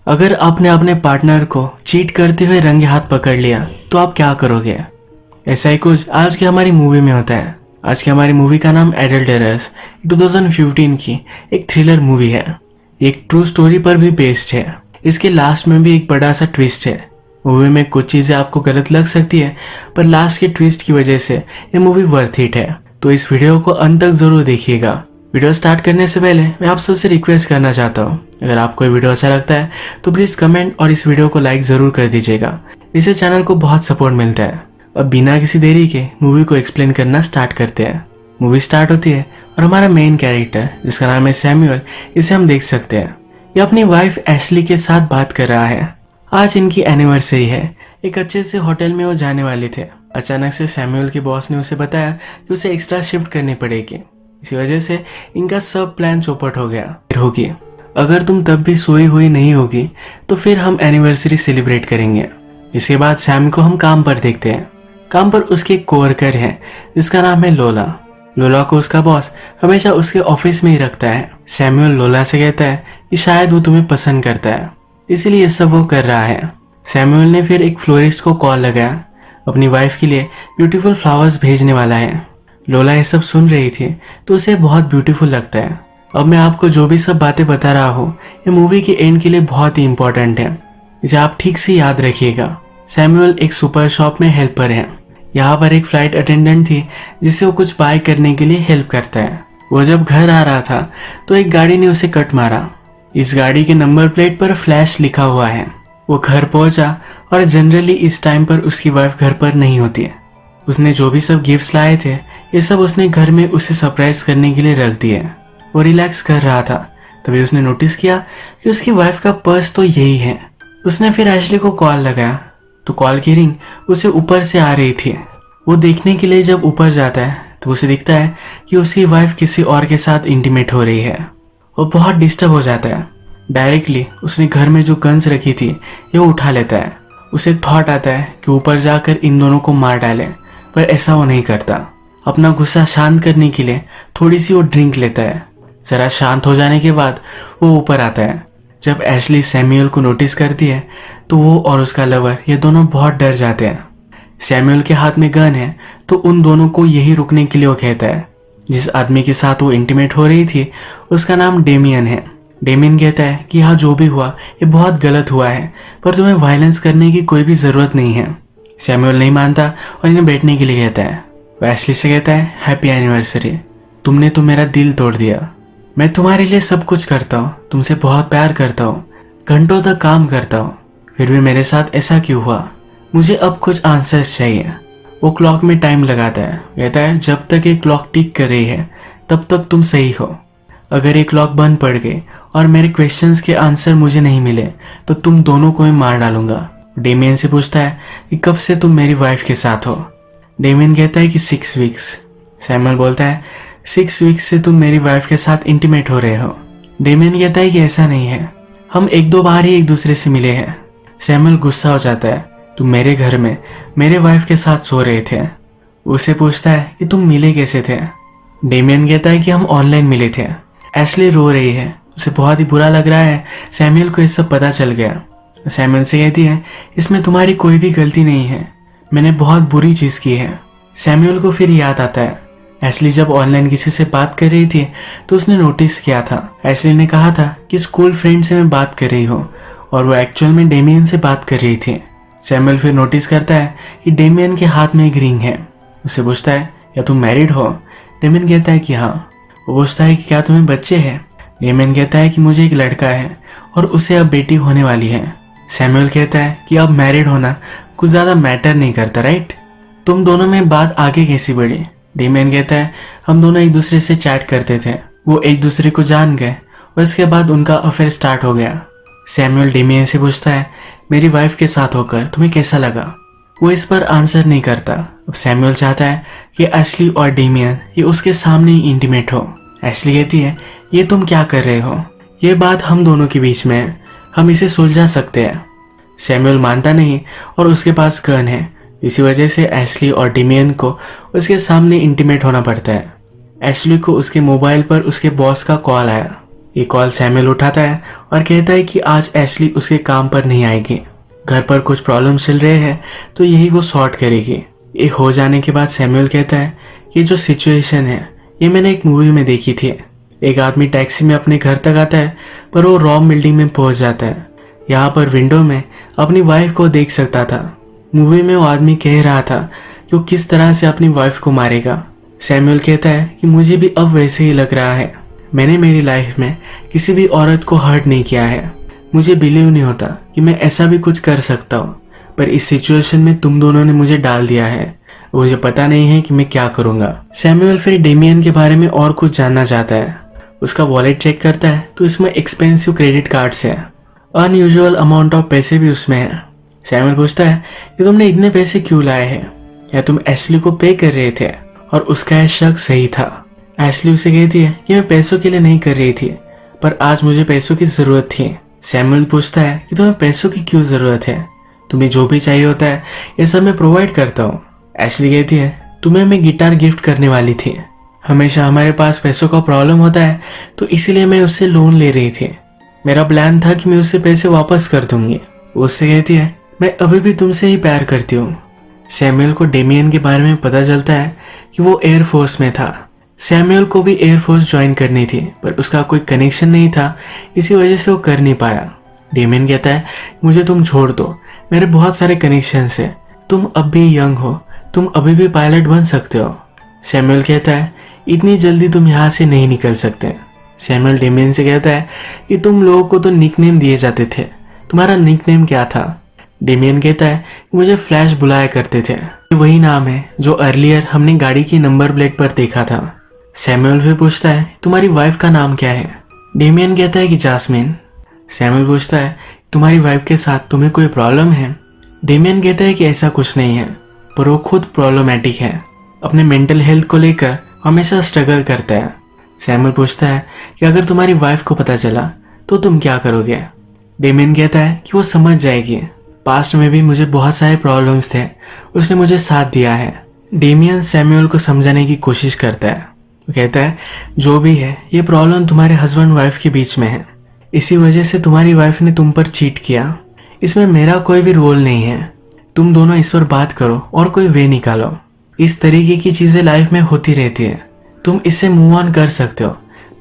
अगर आपने अपने पार्टनर को चीट करते हुए रंगे हाथ पकड़ लिया तो आप क्या करोगे? ऐसा ही कुछ आज की हमारी मूवी में होता है। आज की हमारी मूवी का नाम एडल्टरस 2015 की एक थ्रिलर मूवी है। एक ट्रू स्टोरी पर भी बेस्ड है। इसके लास्ट में भी एक बड़ा सा ट्विस्ट है। मूवी में कुछ चीजें आपको गलत लग सकती है, पर लास्ट के ट्विस्ट की वजह से ये मूवी वर्थ इट है। तो इस वीडियो को अंत तक जरूर देखिएगा। वीडियो स्टार्ट करने से पहले मैं आप सबसे रिक्वेस्ट करना चाहता हूँ, अगर आपको ये वीडियो अच्छा लगता है तो प्लीज कमेंट और इस वीडियो को लाइक जरूर कर दीजिएगा। इससे चैनल को बहुत सपोर्ट मिलता है। अब बिना किसी देरी के मूवी को एक्सप्लेन करना स्टार्ट करते हैं। मूवी स्टार्ट होती है और हमारा मेन कैरेक्टर जिसका नाम है सैमुअल, इसे हम देख सकते हैं। ये अपनी वाइफ एशली के साथ बात कर रहा है। आज इनकी एनिवर्सरी है। एक अच्छे से होटल में वो जाने वाले थे। अचानक से सैमुअल के बॉस ने उसे बताया कि उसे एक्स्ट्रा शिफ्ट करनी पड़ेगी। इसी वजह से इनका सब प्लान चौपट हो गया। फिर होगी, अगर तुम तब भी सोई हुई नहीं होगी तो फिर हम एनिवर्सरी सेलिब्रेट करेंगे। इसके बाद सैम को हम काम पर देखते हैं। काम पर उसके एक कोवर्कर है जिसका नाम है लोला। लोला को उसका बॉस हमेशा उसके ऑफिस में ही रखता है। सैमुअल लोला से कहता है कि शायद वो तुम्हें पसंद करता है, इसीलिए सब वो कर रहा है। सैमुअल ने फिर एक फ्लोरिस्ट को कॉल लगाया, अपनी वाइफ के लिए ब्यूटीफुल फ्लावर्स भेजने वाला है। लोला ये सब सुन रही थी तो उसे बहुत ब्यूटीफुल लगता है। अब मैं आपको जो भी सब बातें बता रहा हूँ ये मूवी के एंड के लिए बहुत ही इंपॉर्टेंट है। इसे आप ठीक से याद रखिएगा। सैमुअल एक सुपर शॉप में हेल्पर है। यहाँ पर एक फ्लाइट अटेंडेंट थी जिसे वो कुछ बाय करने के लिए हेल्प करता है। वो जब घर आ रहा था तो एक गाड़ी ने उसे कट मारा। इस गाड़ी के नंबर प्लेट पर फ्लैश लिखा हुआ है। वो घर पहुंचा और जनरली इस टाइम पर उसकी वाइफ घर पर नहीं होती है। उसने जो भी सब गिफ्ट्स लाए थे ये सब उसने घर में उसे सरप्राइज करने के लिए रख दिए। वो रिलैक्स कर रहा था, तभी उसने नोटिस किया कि उसकी वाइफ का पर्स तो यही है। उसने फिर एशली को कॉल लगाया तो कॉल की रिंग उसे ऊपर से आ रही थी। वो देखने के लिए जब ऊपर जाता है तो उसे दिखता है कि उसकी वाइफ किसी और के साथ इंटीमेट हो रही है। वो बहुत डिस्टर्ब हो जाता है। डायरेक्टली उसने घर में जो गन्स रखी थी ये उठा लेता है। उसे थॉट आता है कि ऊपर जाकर इन दोनों को मार डाले, पर ऐसा वो नहीं करता। अपना गुस्सा शांत करने के लिए थोड़ी सी वो ड्रिंक लेता है। जरा शांत हो जाने के बाद वो ऊपर आता है। जब एशली सैमुअल को नोटिस करती है तो वो और उसका लवर ये दोनों बहुत डर जाते हैं। सैमुअल के हाथ में गन है तो उन दोनों को यही रुकने के लिए वो कहता है। जिस आदमी के साथ वो इंटीमेट हो रही थी उसका नाम डेमियन है। डेमियन कहता है कि यहाँ जो भी हुआ ये बहुत गलत हुआ है, पर तुम्हें वायलेंस करने की कोई भी जरूरत नहीं है। सैमुअल नहीं मानता और इन्हें बैठने के लिए कहता है। वो एशली से कहता है, हैप्पी एनिवर्सरी, तुमने तो मेरा दिल तोड़ दिया। मैं तुम्हारे लिए सब कुछ करता हूँ, तुमसे बहुत प्यार करता हूँ, घंटों तक काम करता हूँ, फिर भी मेरे साथ ऐसा क्यों हुआ? मुझे अब कुछ आंसर्स चाहिए। वो क्लॉक में टाइम लगाता है, कहता है जब तक ये क्लॉक टिक कर रही है तब तक तुम सही हो। अगर ये क्लॉक बंद पड़ गई और मेरे क्वेश्चंस के आंसर मुझे नहीं मिले तो तुम दोनों को मैं मार डालूंगा। डेमियन से पूछता है कि कब से तुम मेरी वाइफ के साथ हो? डेमियन कहता है कि 6 वीक्स। सैमुअल बोलता है 6 वीक्स से तुम मेरी वाइफ के साथ इंटीमेट हो रहे हो। डेमियन कहता है कि ऐसा नहीं है, हम 1-2 बार ही एक दूसरे से मिले हैं। सैमुअल गुस्सा हो जाता है, तुम मेरे घर में मेरे वाइफ के साथ सो रहे थे। उसे पूछता है कि तुम मिले कैसे थे? डेमियन कहता है कि हम ऑनलाइन मिले थे। एशली रो रही है, उसे बहुत ही बुरा लग रहा है। सैमुअल को ये सब पता चल गया। सैमुअल से कहती है इसमें तुम्हारी कोई भी गलती नहीं है, मैंने बहुत बुरी चीज की है। सैमुअल को फिर याद आता है एशली जब ऑनलाइन किसी से बात कर रही थी तो उसने नोटिस किया था। एशली ने कहा था कि स्कूल फ्रेंड से मैं बात कर रही हूँ और वो एक्चुअल में डेमियन से बात कर रही थी। सैमुअल फिर नोटिस करता है कि डेमियन के हाथ में एक रिंग है। उसे पूछता है या तुम मैरिड हो? डेमियन कहता है कि हाँ। वो पूछता है कि क्या तुम्हें बच्चे हैं? डेमियन कहता है कि मुझे एक लड़का है और उसे अब बेटी होने वाली है। सैमुअल कहता है कि अब मैरिड होना कुछ ज्यादा मैटर नहीं करता, राइट? तुम दोनों में बात आगे कैसी बढ़ी? डेमियन कहता है हम दोनों एक दूसरे से चैट करते थे, वो एक दूसरे को जान गए और इसके बाद उनका अफेयर स्टार्ट हो गया। सैमुअल डेमियन से पूछता है मेरी वाइफ के साथ होकर तुम्हें कैसा लगा? वो इस पर आंसर नहीं करता। अब सैमुअल चाहता है कि एशली और डेमियन ये उसके सामने ही इंटीमेट हो। एशली कहती है ये तुम क्या कर रहे हो? ये बात हम दोनों के बीच में है, हम इसे सुलझा सकते हैं। सैमुअल मानता नहीं और उसके पास गन है। इसी वजह से एशली और डेमियन को उसके सामने इंटीमेट होना पड़ता है। एशली को उसके मोबाइल पर उसके बॉस का कॉल आया। ये कॉल सैमुअल उठाता है और कहता है कि आज एशली उसके काम पर नहीं आएगी, घर पर कुछ प्रॉब्लम चल रहे हैं तो यही वो सॉर्ट करेगी। ये हो जाने के बाद सैमुअल कहता है ये जो सिचुएशन है ये मैंने एक मूवी में देखी थी। एक आदमी टैक्सी में अपने घर तक आता है पर वो रॉ बिल्डिंग में पहुंच जाता है। यहाँ पर विंडो में अपनी वाइफ को देख सकता था। मूवी में वो आदमी कह रहा था कि वो किस तरह से अपनी वाइफ को मारेगा। सैमुअल कहता है कि मुझे भी अब वैसे ही लग रहा है। मैंने मेरी लाइफ में किसी भी औरत को हर्ट नहीं किया है। मुझे बिलीव नहीं होता कि मैं ऐसा भी कुछ कर सकता हूँ, पर इस सिचुएशन में तुम दोनों ने मुझे डाल दिया है। मुझे पता नहीं है कि मैं क्या करूंगा। सैमुअल फिर डेमियन के बारे में और कुछ जानना चाहता है। उसका वॉलेट चेक करता है तो इसमें एक्सपेंसिव क्रेडिट कार्ड्स है, अनयूजुअल अमाउंट ऑफ पैसे भी उसमें है। सैमुअल पूछता है कि तुमने इतने पैसे क्यों लाए हैं, या तुम एशली को पे कर रहे थे? और उसका यह शक सही था। एशली उसे कहती है कि मैं पैसों के लिए नहीं कर रही थी, पर आज मुझे पैसों की जरूरत थी। सैमुअल पूछता है कि तुम्हें पैसों की क्यों जरूरत है? तुम्हें जो भी चाहिए होता है ये सब मैं प्रोवाइड करता हूँ। एशली कहती है तुम्हें मैं गिटार गिफ्ट करने वाली थी। हमेशा हमारे पास पैसों का प्रॉब्लम होता है तो इसीलिए मैं उससे लोन ले रही थी। मेरा प्लान था कि मैं उससे पैसे वापस कर दूंगी। वो उससे कहती है मैं अभी भी तुमसे ही प्यार करती हूँ। सैमुअल को डेमियन के बारे में पता चलता है कि वो एयरफोर्स में था। सैमुअल को भी एयरफोर्स ज्वाइन करनी थी पर उसका कोई कनेक्शन नहीं था, इसी वजह से वो कर नहीं पाया। डेमियन कहता है मुझे तुम छोड़ दो, मेरे बहुत सारे कनेक्शंस हैं। तुम अब भी यंग हो, तुम अभी भी पायलट बन सकते हो। सैमुअल कहता है इतनी जल्दी तुम यहाँ से नहीं निकल सकते। सैमुअल डेमियन से कहता है कि तुम लोगों को तो निकनेम दिए जाते थे, तुम्हारा निकनेम क्या था? डेमियन कहता है मुझे फ्लैश बुलाया करते थे, वही नाम है जो अर्लियर हमने गाड़ी की नंबर प्लेट पर देखा था। सैमुअल फिर पूछता है तुम्हारी वाइफ का नाम क्या है? डेमियन कहता है कि जास्मिन। सैमुअल पूछता है तुम्हारी वाइफ के साथ तुम्हें कोई प्रॉब्लम है? डेमियन कहता है कि ऐसा कुछ नहीं है, पर वो खुद प्रॉब्लमैटिक है, अपने मेंटल हेल्थ को लेकर हमेशा स्ट्रगल करता है। सैमुअल पूछता है कि अगर तुम्हारी वाइफ को पता चला तो तुम क्या करोगे? डेमियन कहता है कि वो समझ जाएगी, पास्ट में भी मुझे बहुत सारे प्रॉब्लम्स थे, उसने मुझे साथ दिया है। डेमियन सैमुअल को समझाने की कोशिश करता है। वो कहता है जो भी है ये प्रॉब्लम तुम्हारे हस्बैंड वाइफ के बीच में है, इसी वजह से तुम्हारी वाइफ ने तुम पर चीट किया। इसमें मेरा कोई भी रोल नहीं है। तुम दोनों इस पर बात करो और कोई वे निकालो। इस तरीके की चीजें लाइफ में होती रहती है, तुम इससे मूव ऑन कर सकते हो।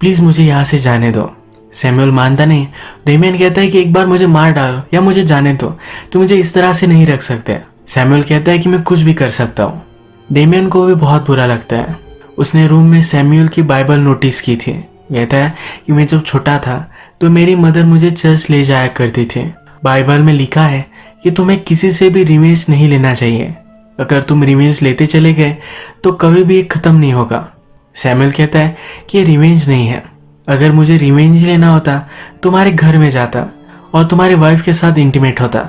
प्लीज मुझे यहाँ से जाने दो। सैमुअल मानता नहीं। डेमियन कहता है कि एक बार मुझे मार डालो या मुझे जाने दो, तो मुझे इस तरह से नहीं रख सकते। सैमुअल कहता है कि मैं कुछ भी कर सकता हूँ। डेमियन को भी बहुत बुरा लगता है। उसने रूम में सैमुअल की बाइबल नोटिस की थी। कहता है कि मैं जब छोटा था तो मेरी मदर मुझे चर्च ले जाया करती थी। बाइबल में लिखा है कि तुम्हें किसी से भी रिवेंज नहीं लेना चाहिए। अगर तुम रिवेंज लेते चले गए तो कभी भी ये खत्म नहीं होगा। सैमुअल कहता है कि ये रिवेंज नहीं है। अगर मुझे रिवेंज लेना होता तुम्हारे घर में जाता और तुम्हारी वाइफ के साथ इंटीमेट होता,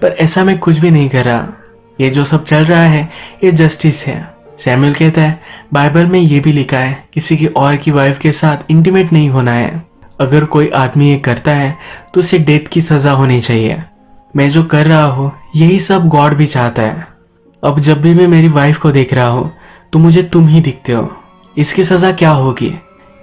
पर ऐसा मैं कुछ भी नहीं कर रहा। ये जो सब चल रहा है ये जस्टिस है। सैमुअल कहता है बाइबल में ये भी लिखा है किसी की और की वाइफ के साथ इंटीमेट नहीं होना है। अगर कोई आदमी ये करता है तो उसे डेथ की सजा होनी चाहिए। मैं जो कर रहा हूँ यही सब गॉड भी चाहता है। अब जब भी मैं मेरी वाइफ को देख रहा हूँ तो मुझे तुम ही दिखते हो। इसकी सजा क्या होगी?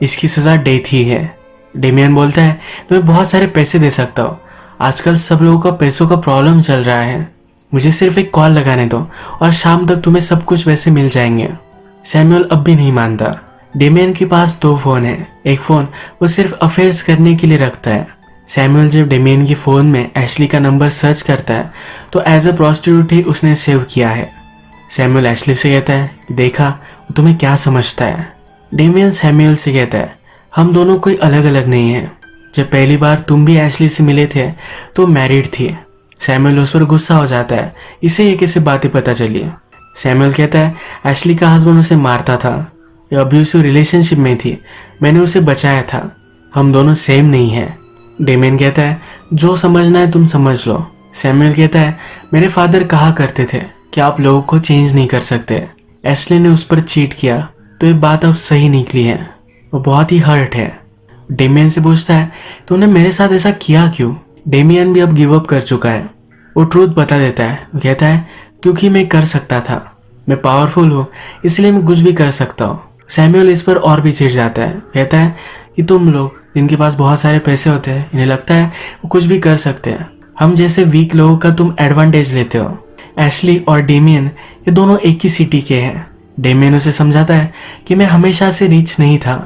इसकी सजा डेथ ही है। डेमियन बोलता है तुम्हें बहुत सारे पैसे दे सकता हूँ, आजकल सब लोगों का पैसों का प्रॉब्लम चल रहा है। मुझे सिर्फ एक कॉल लगाने दो और शाम तक तुम्हें सब कुछ वैसे मिल जाएंगे। सैमुअल अब भी नहीं मानता। डेमियन के पास 2 फोन है। एक फोन वो सिर्फ अफेयर्स करने के लिए रखता है। सैमुअल जब डेमियन के फोन में एशली का नंबर सर्च करता है तो एज अ प्रोस्टिट्यूट ही उसने सेव किया है। सैमुअल एशली से कहता है देखा वो तुम्हें क्या समझता है। डेमियन सैमुअल से कहता है हम दोनों कोई अलग अलग नहीं है। जब पहली बार तुम भी एशली से मिले थे तो मैरिड थी। सैमुअल उस पर गुस्सा हो जाता है, इसे ये कैसे बातें पता चली। सैमुअल कहता है एशली का हस्बैंड उसे मारता था, ये अब्यूसिव रिलेशनशिप में थी, मैंने उसे बचाया था, हम दोनों सेम नहीं हैं। डेमियन कहता है जो समझना है तुम समझ लो। सैमुअल कहता है मेरे फादर कहा करते थे कि आप लोगों को चेंज नहीं कर सकते। एशली ने उस पर चीट किया तो ये बात अब सही निकली है। वो बहुत ही हर्ट है। डेमियन से पूछता है तूने मेरे साथ ऐसा किया क्यों? डेमियन भी अब गिव अप कर चुका है। वो ट्रूथ बता देता है। वो कहता है क्योंकि मैं कर सकता था, मैं पावरफुल हूँ इसलिए मैं कुछ भी कर सकता हूँ। सैमुअल इस पर और भी चिढ़ जाता है। कहता है कि तुम लोग जिनके पास बहुत सारे पैसे होते हैं, इन्हें लगता है वो कुछ भी कर सकते हैं। हम जैसे वीक लोगों का तुम एडवांटेज लेते हो। एशली और डेमियन ये दोनों एक ही सिटी के हैं। डेमियन उसे समझाता है कि मैं हमेशा से रिच नहीं था,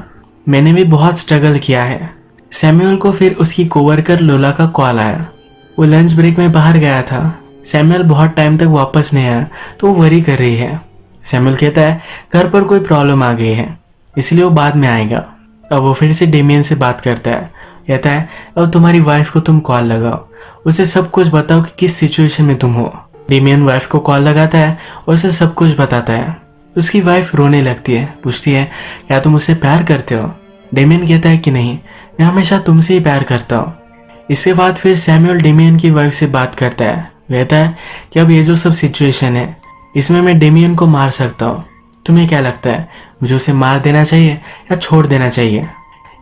मैंने भी बहुत स्ट्रगल किया है। सैमुअल को फिर उसकी कोवर्कर लोला का कॉल आया। वो लंच ब्रेक में बाहर गया था। सैमुअल बहुत टाइम तक वापस नहीं आया तो वो वरी कर रही है। सैमुअल कहता है घर पर कोई प्रॉब्लम आ गई है, इसलिए वो बाद में आएगा। अब वो फिर से डेमियन से बात करता है, कहता है अब तुम्हारी वाइफ को तुम कॉल लगाओ, उसे सब कुछ बताओ कि किस सिचुएशन में तुम हो। डेमियन वाइफ को कॉल लगाता है और उसे सब कुछ बताता है। उसकी वाइफ रोने लगती है, पूछती है क्या तुम उससे प्यार करते हो। डेमियन कहता है कि नहीं, मैं हमेशा तुमसे ही प्यार करता हूँ। इसके बाद फिर सैमुअल डेमियन की वाइफ से बात करता है, कहता है कि अब ये जो सब सिचुएशन है इसमें मैं डेमियन को मार सकता हूँ, तुम्हें क्या लगता है मुझे उसे मार देना चाहिए या छोड़ देना चाहिए।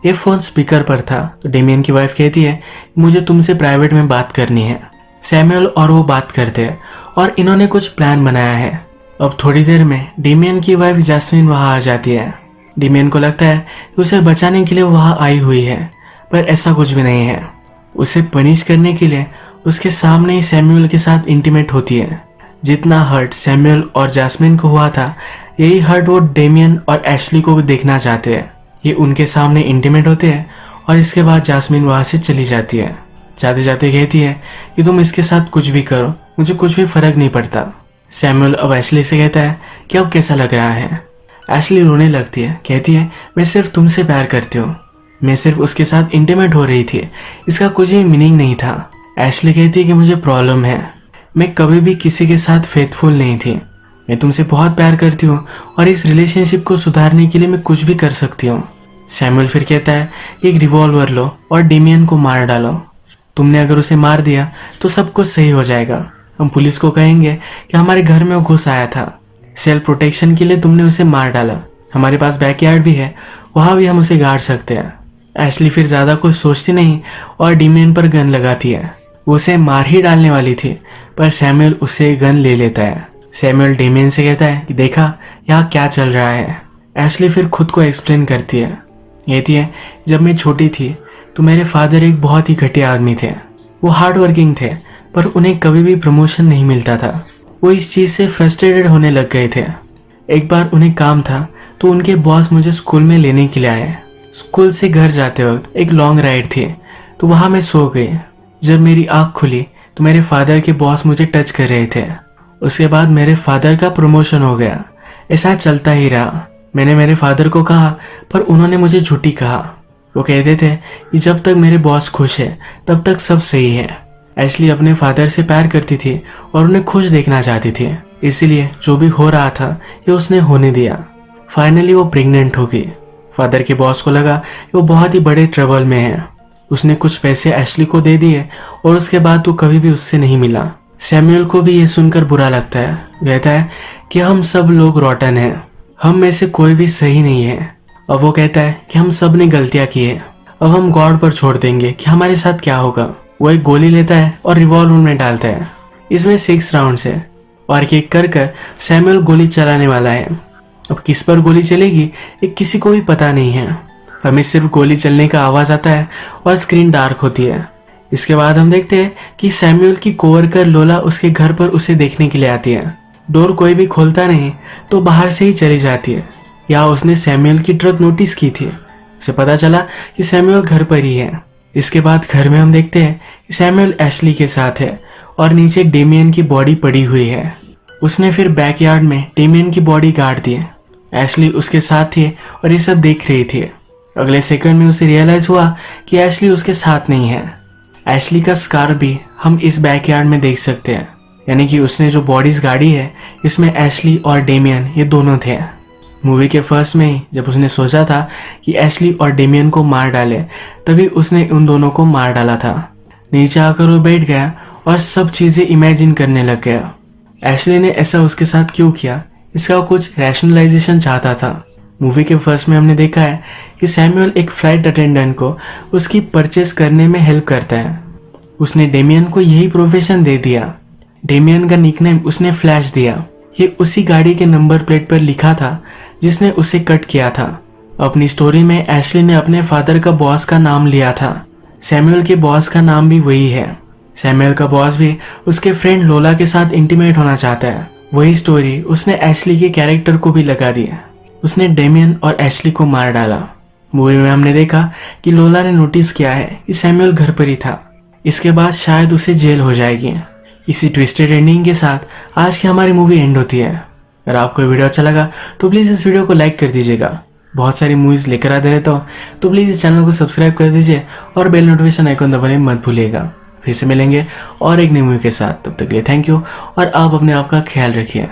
ये फोन स्पीकर पर था तो डेमियन की वाइफ कहती है मुझे तुमसे प्राइवेट में बात करनी है। सैमुअल और वो बात करते हैं और इन्होंने कुछ प्लान बनाया है। अब थोड़ी देर में डेमियन की वाइफ जैस्मिन वहां आ जाती है। डेमियन को लगता है कि उसे बचाने के लिए वहां आई हुई है, पर ऐसा कुछ भी नहीं है। उसे पनिश करने के लिए उसके सामने ही सैमुअल के साथ इंटीमेट होती है। जितना हर्ट सैमुअल और जैस्मिन को हुआ था, यही हर्ट वो डेमियन और एशली को भी देखना चाहते हैं। ये उनके सामने इंटीमेट होते हैं और इसके बाद जैस्मिन वहां से चली जाती है। जाते जाते कहती है कि तुम इसके साथ कुछ भी करो, मुझे कुछ भी फर्क नहीं पड़ता। सैमुअल अब एशली से कहता है कि अब कैसा लग रहा है। एशली रोने लगती है, कहती है मैं सिर्फ तुमसे प्यार करती हूँ, मैं सिर्फ उसके साथ इंटीमेट हो रही थी, इसका कुछ भी मीनिंग नहीं था। एशली कहती है कि मुझे प्रॉब्लम है, मैं कभी भी किसी के साथ फेथफुल नहीं थी, मैं तुमसे बहुत प्यार करती हूँ और इस रिलेशनशिप को सुधारने के लिए मैं कुछ भी कर सकती हूँ। सैमुअल फिर कहता है एक रिवॉल्वर लो और डेमियन को मार डालो, तुमने अगर उसे मार दिया तो सब कुछ सही हो जाएगा। हम पुलिस को कहेंगे कि हमारे घर में वो घुस आया था, सेल्फ प्रोटेक्शन के लिए तुमने उसे मार डाला। हमारे पास बैकयार्ड भी है, वहां भी हम उसे गाड़ सकते हैं। एशली फिर ज्यादा कुछ सोचती नहीं और डेमियन पर गन लगाती है। वो उसे मार ही डालने वाली थी, पर सैमुअल उससे गन ले लेता है। सैमुअल डेमियन से कहता है कि देखा यहाँ क्या चल रहा है। एशली फिर खुद को एक्सप्लेन करती है, कहती है जब मैं छोटी थी तो मेरे फादर एक बहुत ही घटिया आदमी थे। वो हार्ड वर्किंग थे पर उन्हें कभी भी प्रमोशन नहीं मिलता था। वो इस चीज से फ्रस्ट्रेटेड होने लग गए थे। एक बार उन्हें काम था तो उनके बॉस मुझे स्कूल में लेने के लिए आए। स्कूल से घर जाते वक्त एक लॉन्ग राइड थी तो वहां मैं सो गई। जब मेरी आंख खुली तो मेरे फादर के बॉस मुझे टच कर रहे थे। उसके बाद मेरे फादर का प्रमोशन हो गया। ऐसा चलता ही रहा। मैंने मेरे फादर को कहा पर उन्होंने मुझे झूठी कहा। वो कहते थे कि जब तक मेरे बॉस खुश है तब तक सब सही है। एशली अपने फादर से प्यार करती थी और उन्हें खुश देखना चाहती थी, इसीलिए जो भी हो रहा था ये उसने होने दिया। फाइनली वो प्रेग्नेंट हो गई। फादर के बॉस को लगा कि वो बहुत ही बड़े ट्रबल में है। उसने कुछ पैसे एशली को दे दिए और उसके बाद वो कभी भी उससे नहीं मिला। सैमुअल को भी ये सुनकर बुरा लगता है। कहता है कि हम सब लोग रॉटन हैं, हम में से कोई भी सही नहीं है। अब वो कहता है कि हम सब ने गलतियां की है, अब हम गॉड पर छोड़ देंगे कि हमारे साथ क्या होगा। वो एक गोली लेता है और रिवॉल्वर में डालता है। इसमें 6 राउंड्स है और एक कर कर सैमुअल गोली चलाने वाला है। अब किस पर गोली चलेगी ये किसी को भी पता नहीं है। हमें सिर्फ गोली चलने का आवाज आता है और स्क्रीन डार्क होती है। इसके बाद हम देखते हैं कि सैमुअल की कोवर्कर लोला उसके घर पर उसे देखने के लिए आती है। डोर कोई भी खोलता नहीं तो बाहर से ही चली जाती है। या उसने सैमुअल की ट्रक नोटिस की थी। उसे पता चला कि सैमुअल घर पर ही है। इसके बाद घर में हम देखते हैं कि सैमुअल एशली के साथ है और नीचे डेमियन की बॉडी पड़ी हुई है। उसने फिर बैकयार्ड में डेमियन की बॉडी गाड़ दी। एशली उसके साथ थी और ये सब देख रही थी। अगले सेकंड में उसे रियलाइज हुआ कि एशली उसके साथ नहीं है। एशली का स्कार भी हम इस बैकयार्ड में देख सकते हैं, यानी कि उसने जो बॉडीज गाड़ी है इसमें एशली और डेमियन ये दोनों थे। मूवी के फर्स्ट में ही जब उसने सोचा था कि एशली और डेमियन को मार डाले, तभी उसने उन दोनों को मार डाला था। नीचे आकर वो बैठ गया और सब चीजें इमेजिन करने लग गया। एशली ने ऐसा उसके साथ क्यों किया, इसका कुछ रैशनलाइजेशन चाहता था। मूवी के फर्स्ट में हमने देखा है कि सैमुअल एक फ्लाइट अटेंडेंट को उसकी परचेस करने में हेल्प करता है। उसने डेमियन को यही प्रोफेशन दे दिया। डेमियन का निकनेम उसने फ्लैश दिया। ये उसी गाड़ी के नंबर प्लेट पर लिखा था जिसने उसे कट किया था। अपनी स्टोरी में एशली ने अपने फादर का बॉस का नाम लिया था। सैमुअल के बॉस का नाम भी वही है। सैमुअल का बॉस भी उसके फ्रेंड लोला के साथ इंटीमेट होना चाहता है। वही स्टोरी उसने एशली के कैरेक्टर को भी लगा दी। उसने डेमियन और एशली को मार डाला। मूवी में हमने देखा कि लोला ने नोटिस किया है कि सैमुअल घर पर ही था। इसके बाद शायद उसे जेल हो जाएगी। इसी ट्विस्टेड एंडिंग के साथ आज की हमारी मूवी एंड होती है। अगर आपको वीडियो अच्छा लगा तो प्लीज़ इस वीडियो को लाइक कर दीजिएगा। बहुत सारी मूवीज़ लेकर आते रहता हूँ, तो प्लीज़ इस चैनल को सब्सक्राइब कर दीजिए और बेल नोटिफिकेशन आइकन दबाने मत भूलिएगा। फिर से मिलेंगे और एक नई मूवी के साथ। तब तक के लिए थैंक यू और आप अपने आप का ख्याल रखिए।